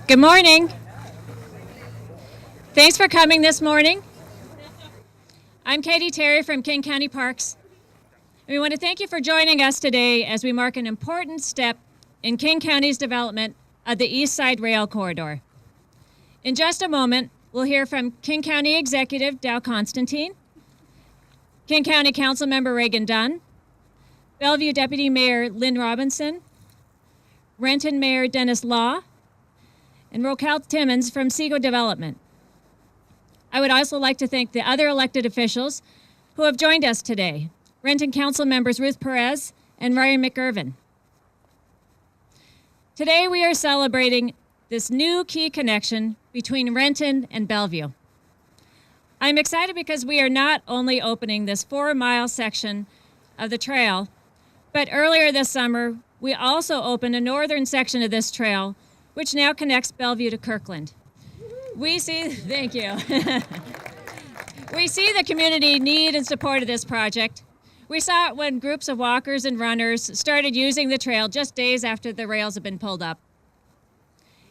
Good morning. Thanks for coming this morning. I'm Katie Terry from King County Parks. And we want to thank you for joining us today as we mark an important step in King County's development of the Eastside Rail Corridor. In just a moment, we'll hear from King County Executive Dow Constantine, King County Council Member Reagan Dunn, Bellevue Deputy Mayor Lynn Robinson, Renton Mayor Dennis Law, and Roquel Timmons from Seago Development. I would also like to thank the other elected officials who have joined us today, Renton Council members Ruth Perez and Ryan McIrvin. Today we are celebrating this new key connection between Renton and Bellevue. I'm excited because we are not only opening this 4-mile section of the trail, but earlier this summer, we also opened a northern section of this trail, which now connects Bellevue to Kirkland. Thank you. We see the community need and support of this project. We saw it when groups of walkers and runners started using the trail just days after the rails have been pulled up.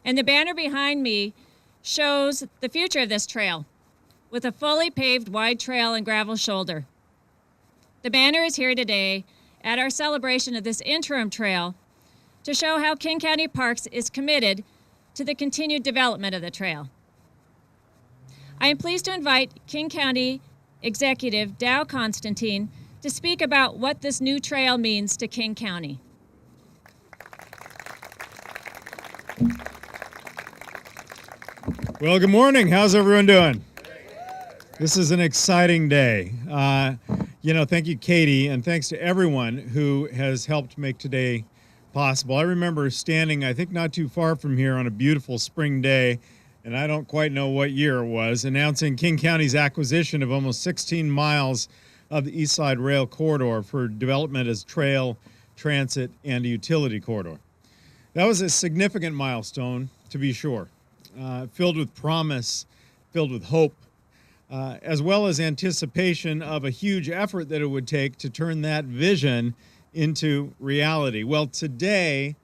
And the banner behind me shows the future of this trail with a fully paved wide trail and gravel shoulder. The banner is here today at our celebration of this interim trail to show how King County Parks is committed to the continued development of the trail. I am pleased to invite King County Executive Dow Constantine to speak about what this new trail means to King County. Well, good morning. How's everyone doing? This is an exciting day. Thank you, Katie, and thanks to everyone who has helped make today possible. I remember standing, I think not too far from here on a beautiful spring day, and I don't quite know what year it was, announcing King County's acquisition of almost 16 miles of the Eastside Rail Corridor for development as trail, transit, and a utility corridor. That was a significant milestone, to be sure, filled with promise, filled with hope, as well as anticipation of a huge effort that it would take to turn that vision into reality. Well, today,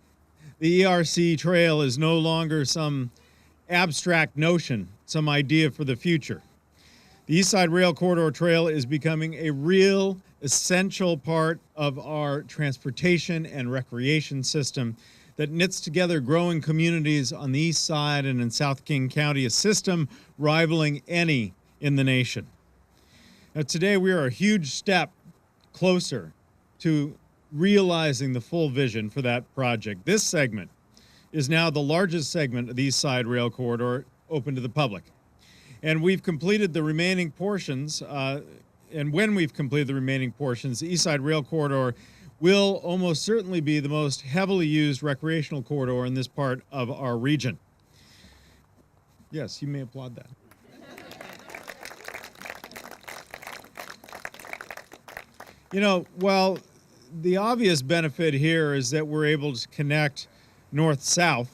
the ERC trail is no longer some abstract notion, some idea for the future. The Eastside Rail Corridor Trail is becoming a real essential part of our transportation and recreation system that knits together growing communities on the east side and in South King County, a system rivaling any in the nation. Now, today we are a huge step closer to realizing the full vision for that project. This segment is now the largest segment of the East Side Rail Corridor open to the public. And we've completed the remaining portions, and when we've completed the remaining portions, the East Side Rail Corridor will almost certainly be the most heavily used recreational corridor in this part of our region. Yes, you may applaud that. Well, the obvious benefit here is that we're able to connect north-south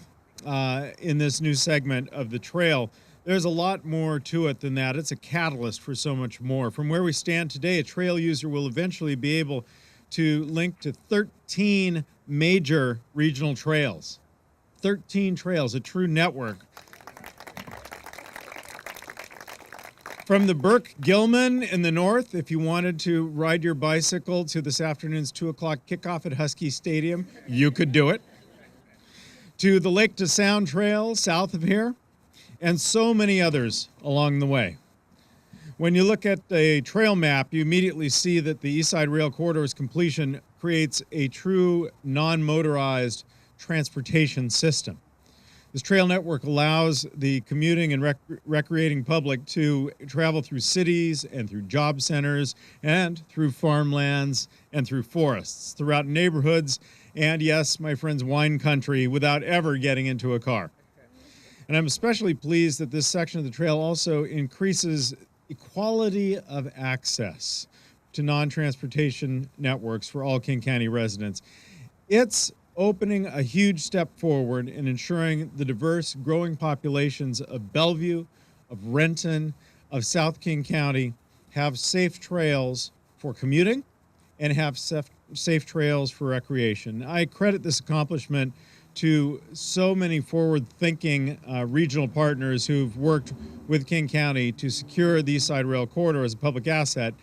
in this new segment of the trail. There's a lot more to it than that. It's a catalyst for so much more. From where we stand today, a trail user will eventually be able to link to 13 major regional trails. 13 trails, a true network. From the Burke-Gilman in the north, if you wanted to ride your bicycle to this afternoon's 2 o'clock kickoff at Husky Stadium, you could do it. To the Lake to Sound Trail south of here, and so many others along the way. When you look at a trail map, you immediately see that the Eastside Rail Corridor's completion creates a true non-motorized transportation system. This trail network allows the commuting and recreating public to travel through cities and through job centers and through farmlands and through forests, throughout neighborhoods, and yes, my friends, wine country, without ever getting into a car. And I'm especially pleased that this section of the trail also increases equality of access to non-transportation networks for all King County residents. It's opening a huge step forward in ensuring the diverse growing populations of Bellevue, of Renton, of South King County have safe trails for commuting and have safe trails for recreation. I credit this accomplishment to so many forward-thinking regional partners who've worked with King County to secure the Eastside Rail Corridor as a public asset.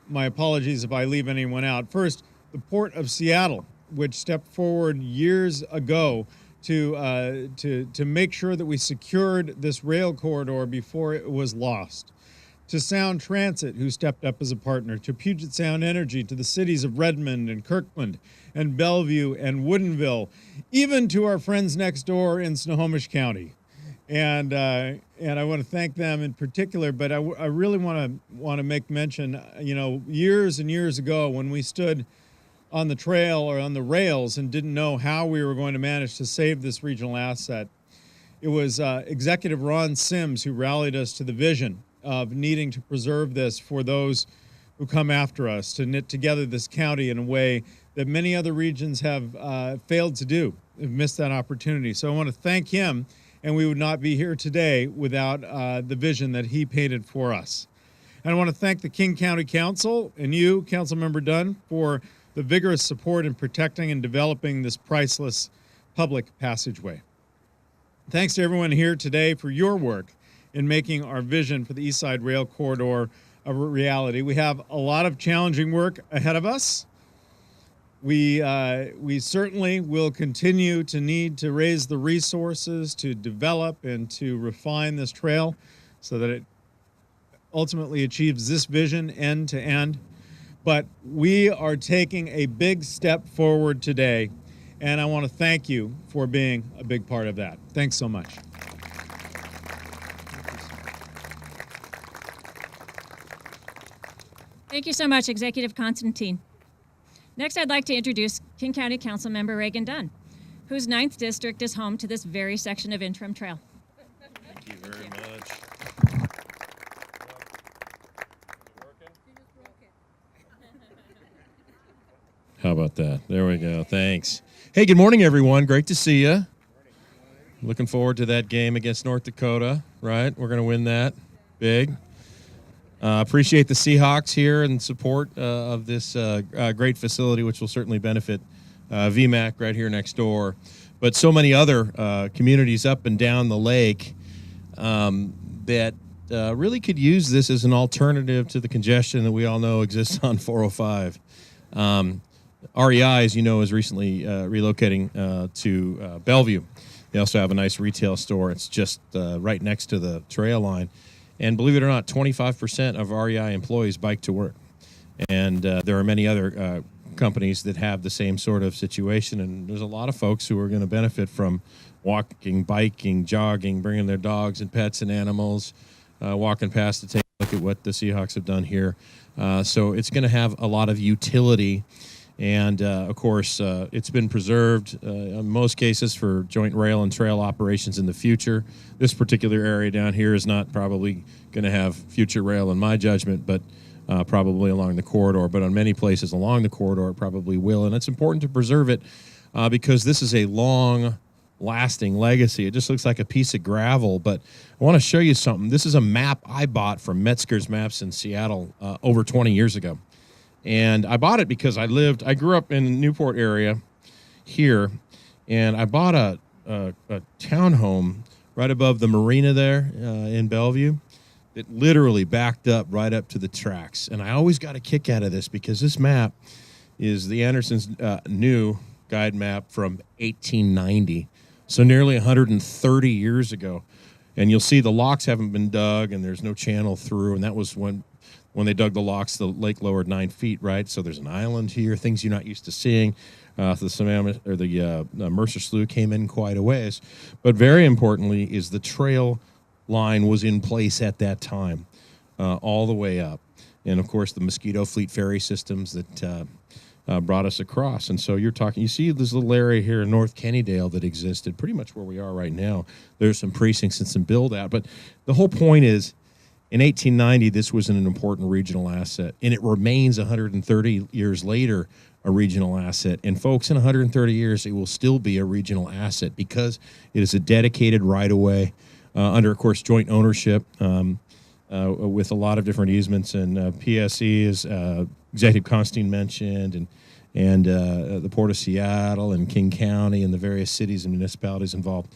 My apologies if I leave anyone out. First, the Port of Seattle, which stepped forward years ago to make sure that we secured this rail corridor before it was lost. To Sound Transit, who stepped up as a partner, to Puget Sound Energy, to the cities of Redmond and Kirkland and Bellevue and Woodinville, even to our friends next door in Snohomish County. And I want to thank them in particular, but I really want to make mention, years and years ago when we stood on the trail or on the rails and didn't know how we were going to manage to save this regional asset. It was Executive Ron Sims who rallied us to the vision of needing to preserve this for those who come after us, to knit together this county in a way that many other regions have failed to do, have missed that opportunity. So I want to thank him, and we would not be here today without the vision that he painted for us. And I want to thank the King County Council and you, Councilmember Dunn, for the vigorous support in protecting and developing this priceless public passageway. Thanks to everyone here today for your work in making our vision for the Eastside Rail Corridor a reality. We have a lot of challenging work ahead of us. We certainly will continue to need to raise the resources to develop and to refine this trail so that it ultimately achieves this vision end to end. But we are taking a big step forward today, and I want to thank you for being a big part of that. Thanks so much. Thank you so much, Executive Constantine. Next, I'd like to introduce King County Councilmember Reagan Dunn, whose 9th district is home to this very section of interim trail. Thank you very much. How about that? There we go. Thanks. Hey, good morning, everyone. Great to see you. Looking forward to that game against North Dakota, right? We're going to win that big. Appreciate the Seahawks here and support of this great facility, which will certainly benefit VMAC right here next door. But so many other communities up and down the lake that really could use this as an alternative to the congestion that we all know exists on 405. REI, as you know, is recently relocating to Bellevue. They also have a nice retail store. It's just right next to the trail line. And believe it or not, 25% of REI employees bike to work. And there are many other companies that have the same sort of situation. And there's a lot of folks who are going to benefit from walking, biking, jogging, bringing their dogs and pets and animals, walking past to take a look at what the Seahawks have done here. So it's going to have a lot of utility. And, of course, it's been preserved in most cases for joint rail and trail operations in the future. This particular area down here is not probably going to have future rail in my judgment, but probably along the corridor. But on many places along the corridor, it probably will. And it's important to preserve it because this is a long-lasting legacy. It just looks like a piece of gravel. But I want to show you something. This is a map I bought from Metzger's Maps in Seattle over 20 years ago. And I bought it because I grew up in the Newport area here, and I bought a townhome right above the marina there in Bellevue that literally backed up right up to the tracks. And I always got a kick out of this because this map is the Anderson's new guide map from 1890, so nearly 130 years ago. And you'll see the locks haven't been dug, and there's no channel through, and that was when they dug the locks, the lake lowered 9 feet, right? So there's an island here, things you're not used to seeing. The Mercer Slough came in quite a ways. But very importantly is the trail line was in place at that time, all the way up. And, of course, the Mosquito Fleet ferry systems that brought us across. And so you see this little area here in North Kennydale that existed, pretty much where we are right now. There's some precincts and some build-out. But the whole point is, in 1890, this was an important regional asset, and it remains 130 years later a regional asset. And folks, in 130 years, it will still be a regional asset because it is a dedicated right-of-way under, of course, joint ownership with a lot of different easements and PSE, as Executive Constantine mentioned, and the Port of Seattle and King County and the various cities and municipalities involved.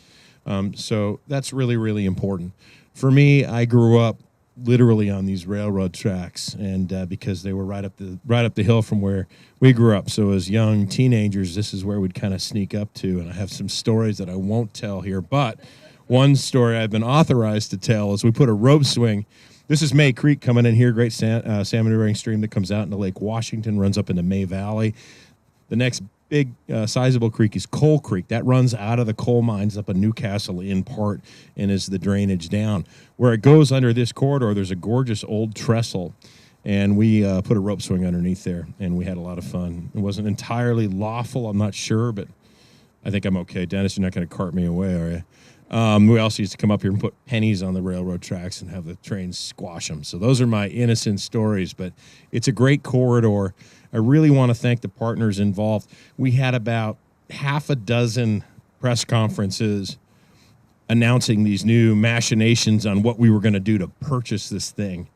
So that's really, really important. For me, I grew up literally on these railroad tracks, and because they were right up the hill from where we grew up. So as young teenagers, this is where we'd kind of sneak up to, and I have some stories that I won't tell here, but one story I've been authorized to tell is we put a rope swing. This is May Creek coming in here, great salmon-bearing stream that comes out into Lake Washington, runs up into May Valley. The next big sizable creek is Coal Creek. That runs out of the coal mines up in Newcastle in part and is the drainage down. Where it goes under this corridor, there's a gorgeous old trestle, and we put a rope swing underneath there, and we had a lot of fun. It wasn't entirely lawful, I'm not sure, but I think I'm okay. Dennis, you're not going to cart me away, are you? We also used to come up here and put pennies on the railroad tracks and have the trains squash them. So those are my innocent stories, but it's a great corridor. I really want to thank the partners involved. We had about half a dozen press conferences announcing these new machinations on what we were going to do to purchase this thing.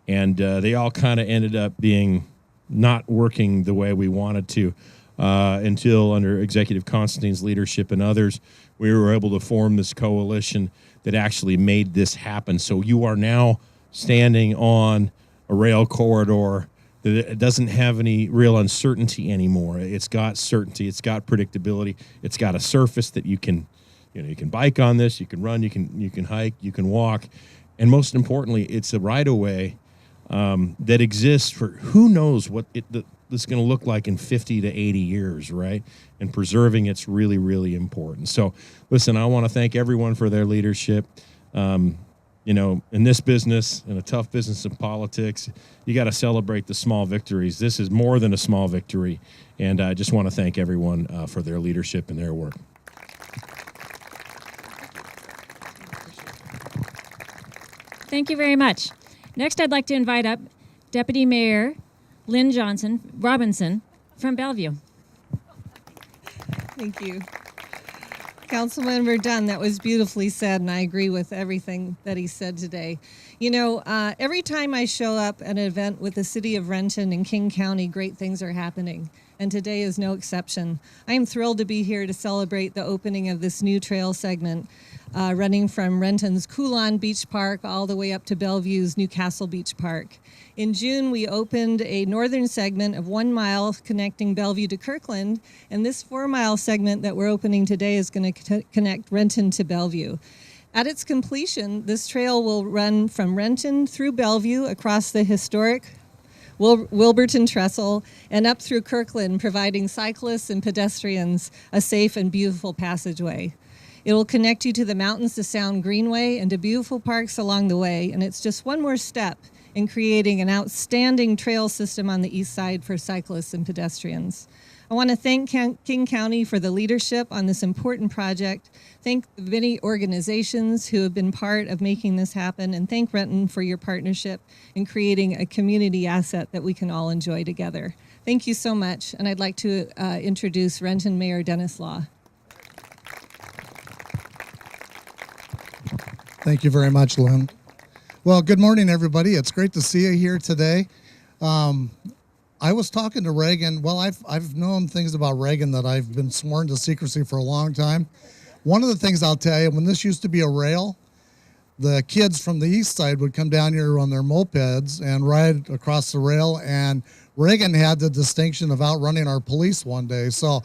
And they all kind of ended up being not working the way we wanted to until under Executive Constantine's leadership and others, we were able to form this coalition that actually made this happen. So you are now standing on a rail corridor that it doesn't have any real uncertainty anymore. It's got certainty, it's got predictability, it's got a surface that you can bike on this, you can run, you can hike, you can walk, and most importantly, it's a right-of-way that exists for who knows what it's going to look like in 50 to 80 years, right? And preserving it's really, really important. So, listen, I want to thank everyone for their leadership. In this business, in a tough business of politics, you got to celebrate the small victories. This is more than a small victory, and I just want to thank everyone for their leadership and their work. Thank you very much. Next, I'd like to invite up Deputy Mayor Lynn Robinson from Bellevue. Thank you. Councilmember Dunn, that was beautifully said, and I agree with everything that he said today. Every time I show up at an event with the city of Renton and King County, great things are happening, and today is no exception. I am thrilled to be here to celebrate the opening of this new trail segment running from Renton's Coulon Beach Park all the way up to Bellevue's Newcastle Beach Park. In June, we opened a northern segment of 1 mile connecting Bellevue to Kirkland, and this 4-mile segment that we're opening today is going to connect Renton to Bellevue. At its completion, this trail will run from Renton through Bellevue across the historic Wilburton Trestle and up through Kirkland, providing cyclists and pedestrians a safe and beautiful passageway. It will connect you to the Mountains to Sound Greenway and to beautiful parks along the way, and it's just one more step in creating an outstanding trail system on the east side for cyclists and pedestrians. I want to thank King County for the leadership on this important project, thank the many organizations who have been part of making this happen, and thank Renton for your partnership in creating a community asset that we can all enjoy together. Thank you so much, and I'd like to introduce Renton Mayor Dennis Law. Thank you very much, Lynn. Well, good morning, everybody. It's great to see you here today. I was talking to Reagan. Well, I've known things about Reagan that I've been sworn to secrecy for a long time. One of the things I'll tell you, when this used to be a rail, the kids from the east side would come down here on their mopeds and ride across the rail, and Reagan had the distinction of outrunning our police one day. So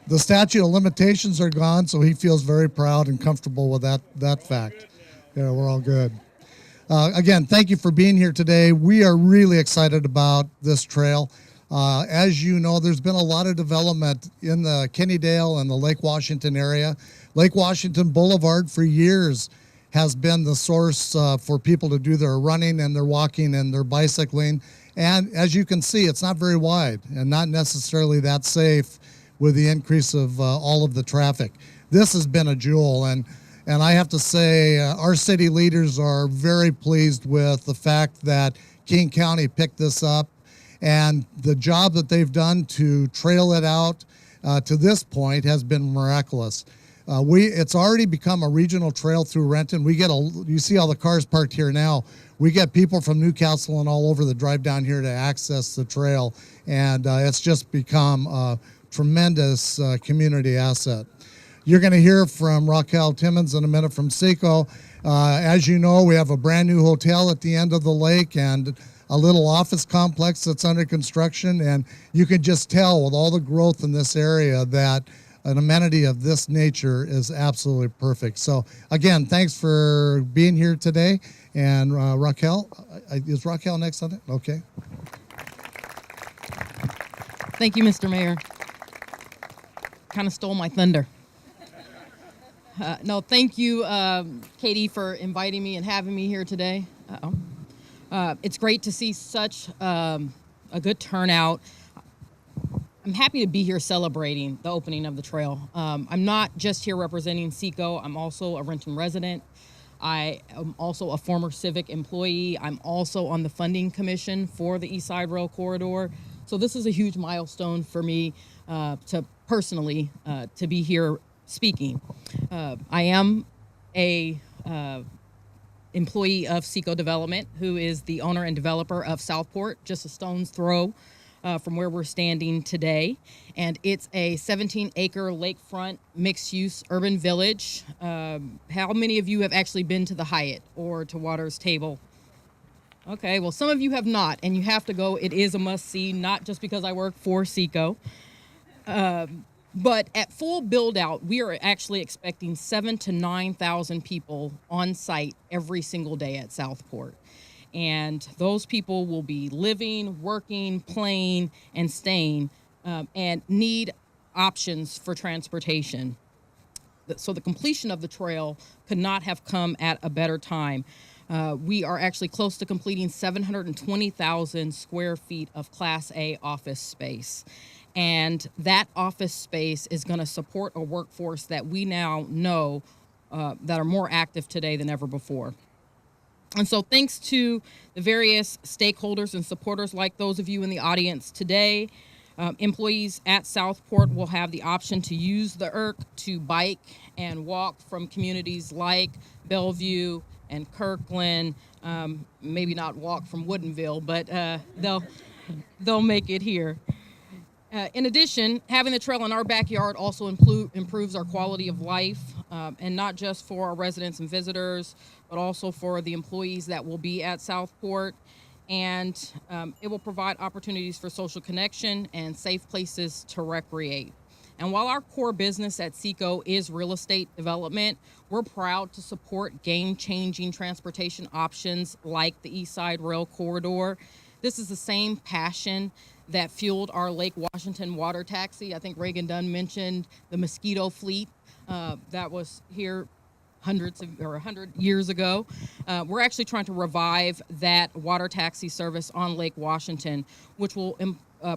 the statute of limitations are gone, so he feels very proud and comfortable with that fact. Yeah, we're all good. Again, thank you for being here today. We are really excited about this trail. As you know, there's been a lot of development in the Kennydale and the Lake Washington area. Lake Washington Boulevard for years has been the source for people to do their running and their walking and their bicycling. And as you can see, it's not very wide and not necessarily that safe with the increase of all of the traffic. This has been a jewel, and I have to say our city leaders are very pleased with the fact that King County picked this up, and the job that they've done to trail it out to this point has been miraculous. It's already become a regional trail through Renton. You see all the cars parked here now. We get people from Newcastle and all over that drive down here to access the trail, and it's just become a tremendous community asset. You're going to hear from Raquel Timmons in a minute from SECO. As you know, we have a brand new hotel at the end of the lake and a little office complex that's under construction, and you can just tell with all the growth in this area that an amenity of this nature is absolutely perfect. So again, thanks for being here today. And Raquel, is Raquel next on it? Okay. Thank you, Mr. Mayor. Kind of stole my thunder. No, thank you, Katie, for inviting me and having me here today. It's great to see such a good turnout. I'm happy to be here celebrating the opening of the trail. I'm not just here representing SECO. I'm also a Renton resident. I am also a former civic employee. I'm also on the funding commission for the Eastside Rail Corridor. So this is a huge milestone for me to personally to be here speaking. I am a employee of SECO Development, who is the owner and developer of Southport, just a stone's throw from where we're standing today. And it's a 17-acre lakefront mixed-use urban village. How many of you have actually been to the Hyatt or to Waters Table? Okay, well, some of you have not, and you have to go. It is a must-see, not just because I work for SECO. But at full build-out, we are actually expecting 7,000 to 9,000 people on site every single day at Southport. And those people will be living, working, playing, and staying, and need options for transportation. So the completion of the trail could not have come at a better time. We are actually close to completing 720,000 square feet of Class A office space. And that office space is going to support a workforce that we now know that are more active today than ever before. And so thanks to the various stakeholders and supporters like those of you in the audience today, employees at Southport will have the option to use the IRC to bike and walk from communities like Bellevue and Kirkland, maybe not walk from Woodinville, but they'll make it here. In addition, having the trail in our backyard also improves our quality of life, and not just for our residents and visitors, but also for the employees that will be at Southport. And it will provide opportunities for social connection and safe places to recreate. And while our core business at SECO is real estate development, we're proud to support game-changing transportation options like the Eastside Rail Corridor. This is the same passion that fueled our Lake Washington water taxi. I think Reagan Dunn mentioned the mosquito fleet that was here 100 years ago. We're actually trying to revive that water taxi service on Lake Washington, which will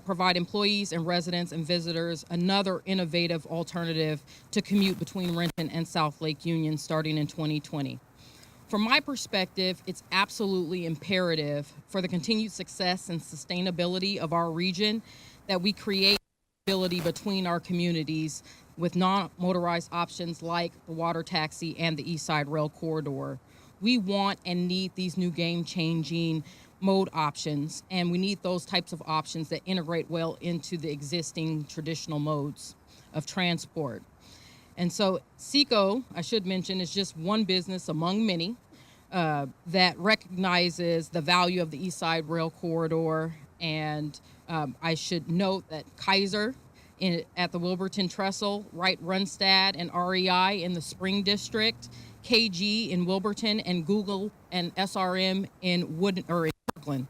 provide employees and residents and visitors another innovative alternative to commute between Renton and South Lake Union starting in 2020. From my perspective, it's absolutely imperative for the continued success and sustainability of our region that we create ability between our communities with non-motorized options like the water taxi and the Eastside Rail Corridor. We want and need these new game-changing mode options, and we need those types of options that integrate well into the existing traditional modes of transport. And so SECO, I should mention, is just one business among many that recognizes the value of the Eastside Rail Corridor. And I should note that Kaiser at the Wilburton Trestle, Wright Runstad and REI in the Spring District, KG in Wilburton, and Google and SRM in Kirkland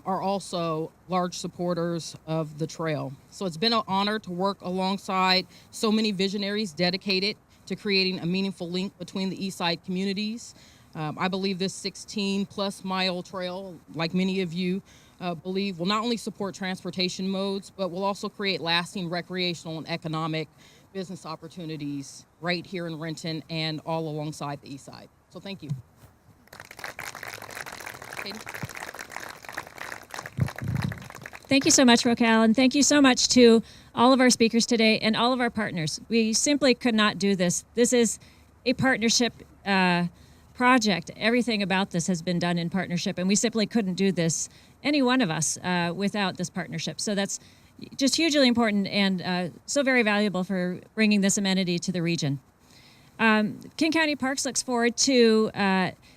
are also large supporters of the trail. So it's been an honor to work alongside so many visionaries dedicated to creating a meaningful link between the Eastside communities. I believe this 16-plus mile trail, like many of you believe, will not only support transportation modes, but will also create lasting recreational and economic business opportunities right here in Renton and all alongside the Eastside. So thank you. Katie? Thank you so much, Rocal, and thank you so much to all of our speakers today and all of our partners. We simply could not do this. This is a partnership project. Everything about this has been done in partnership, and we simply couldn't do this, any one of us, without this partnership. So that's just hugely important and so very valuable for bringing this amenity to the region. King County Parks looks forward to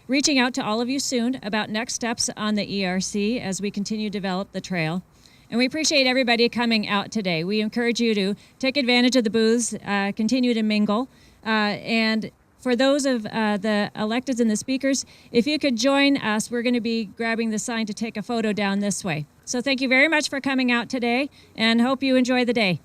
reaching out to all of you soon about next steps on the ERC as we continue to develop the trail. And we appreciate everybody coming out today. We encourage you to take advantage of the booths, continue to mingle. And for those of the electeds and the speakers, if you could join us, we're going to be grabbing the sign to take a photo down this way. So thank you very much for coming out today, and hope you enjoy the day.